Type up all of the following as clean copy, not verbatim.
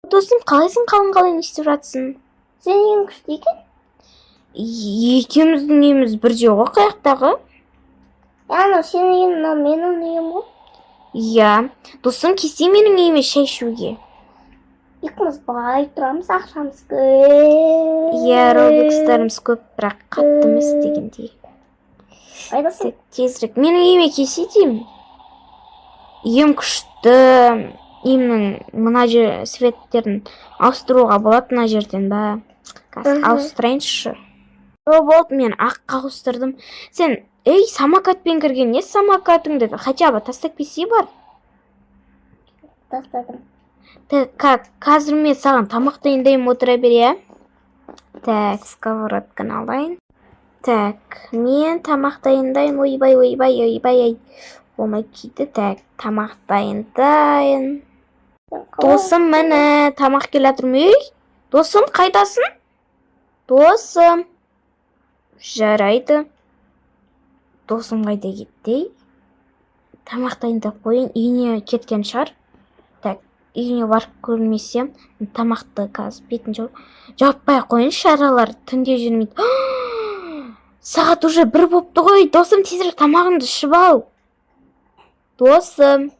Досым, қалайсың, қалың не істеп жатсың? Сенің үйің күшті екен? Екеуміздің үйіміз бірде ғой, қаяқтағы? Анау сенің үйің, мынау менің үйім ғой. Иә, досым, келсе менің үйіме шай ішуге. Екеуміз бай тұрамыз, ақшамыз көп. Иә, робикстарымыз көп, бірақ қатты емес дегендей. Қайдасың? Тезірек, менің үйіме келсе деймін. Үйім күшті, үйімнің мына жер светтерін ауыстыруға болады мына жерден ба? Қазір ауыстырайыншы. Болды, мен аққа ауыстырдым. Сен, самокатпен кірген, не самокатыңды? Хотя бы тастап кесе бар. Тастадым. Қазір мен саған тамақ дайындаймын, отыра бер, иә? Так, сковородканы алайын. Так, мен тамақ дайындайын. Ойбай. Болмай кейді. Так, тамақ дайындайын. Досым, міне, тамақ келатырмын. Ей, досым, қайдасың? Досым. Жарайды. Досым қайда кетті? Тамақ дайындап қойын, үйіне кеткен шығар. Так, үйіне барып көрмесем, тамақты қазір бетін жауаппай қойын, шаралар түнде жүрмейді. Сағат уже 1 болыпты ғой. Досым, тезірек тамағыңды ішіп ал. Досым,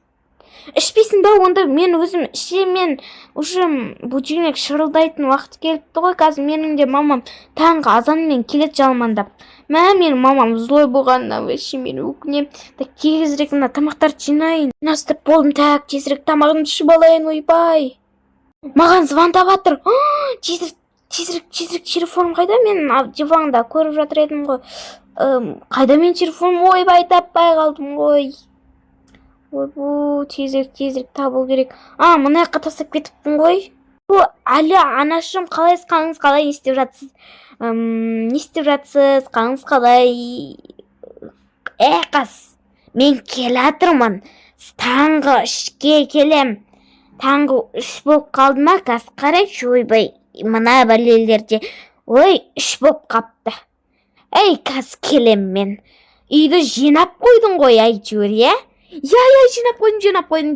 ішпейсің ба? Онда мен өзім ішемен, уже будильник шырылдайтын уақыт келіпті ғой. Қазір менің де мамам таңғы азанмен келет жалмандап. Менің мамам злой болғанына вообще мен өкінем. Так, тезірек мына тамақтарды жинайын. Настырып болдым. Так, тезірек тамағымды ішіп алайын. Ойбай. Маған звондап жатыр. Тезірек телефоным қайда? Мен диванда көріп жатыр едім ғой. Қайда мен телефоным? Ойбай, таппай қалдым ғой. Ойбу, тезірек табу керек. Мына жаққа тастап кетіппін ғой. Әлі анашым, қалайсыз, қалай не істеп жатсыз? Қалыңыз қалай? Қыз, мен келатырмын. Таңғы 3-ке келем. Таңғы 3 болып қалды ма? Қазір қарайшы, ойбай. Мына бәлелерде. 3 болып қапты. Қазір келем мен. Үйді жинап қойдың ғой, әйтеуір, иә? Жинап қойдым.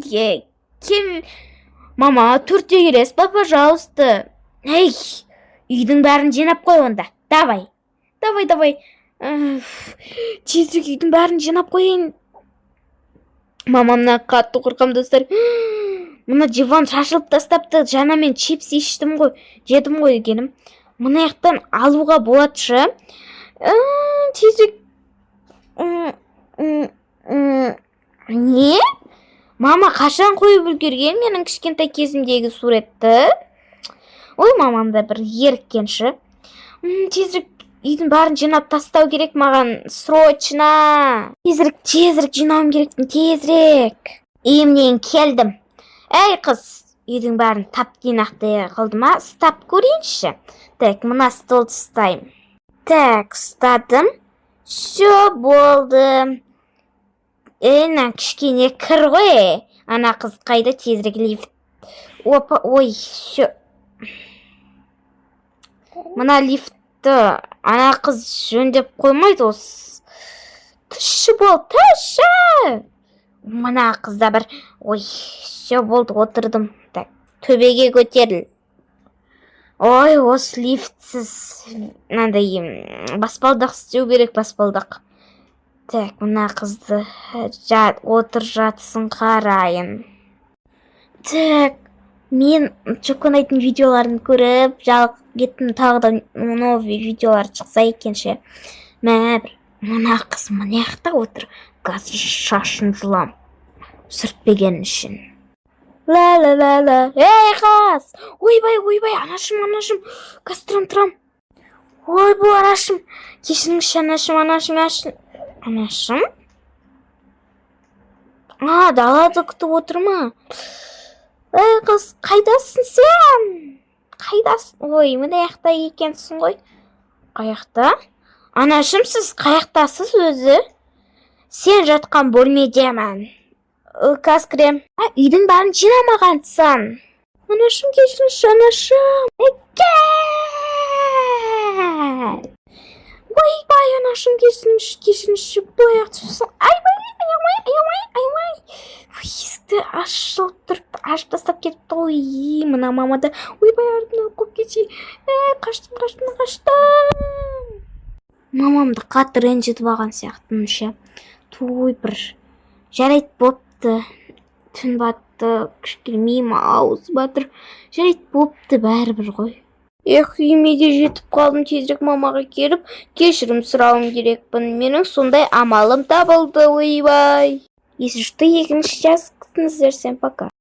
Кел, мама, 4-те келесіз ба, пожалуйста. Үйдің бәрін жинап қой онда. Давай. Тезірек үйдің бәрін жинап қойын. Мамамнан қатты қорқам, достар. Мына диван шашылып тастапты. Жаңа мен чипс жедім ғой дегенім. Мына жақтан алуға болатшы. Тезірек. Не? Мама қашан қойып үлгерген менің кішкентай кезімдегі суретті? Мамамда бір еріккенші. Тезірек үйдің бәрін жинап тастау керек маған. Срочно. Тезірек жинауым керекпін. Тезірек. Үйімнен келдім. Қыз, үйдің бәрін тап-тинақты қылды ма? Ұстап көрейінші. Так, мына столды ұстайым. Так, ұстадым. Все болды. Кішкене кір ғой. Ана қыз қайда? Тезірек лифт. Все. Мына лифтті ана қыз жөндеп қоймайды осы. Түші бол, түші. Мына қызда бір, все болды, отырдым. Так, төбеге көтеріл. Осы лифтсіз баспалдақ істеу керек, баспалдақ. Так, мына қызды отыр жатсын қарайын. Так, мен Чоконайдың видеоларын көріп, жалық кеттім, тағы да новый видеолар шықса екенше. Мына қыз мына жақта отыр. Қазір шашын жұлам. Сүртпеген үшін. Ла. Қыз! Ойбай, анашым. Қазір тұрам. Ойбай, анашым. Кешіріңізші, анашым. Далада күтіп отырма. Қыз, қайдасың сен? Мына жақта екенсің ғой. Қаяқта? Анашым, сіз қаяқтасыз өзі? Сен жатқан бөлмедемін. Қазір кірем. Үйдің бәрін жинамағансың. Анашым, кешіріңізші, анашым. Кел! ойбай анашым кешіріңізші былай сосын айбай есікті ашып тұрып ашып тастап кетіпті ғой мына мамада ойбай артымнан қуып кетсе қаштым мамамды қатты ренжітіп алған сияқтымын ше туй бір жарайды бопты түн батты кішкене миыма ауыз батыр жарайды бопты бәрібір ғой үйіме де жетіп қалдым тезірек мамаға келіп кешірім сұрауым керекпін менің сондай амалым табылды ойбай 3-ті 2-ші жазыңыздар сен пока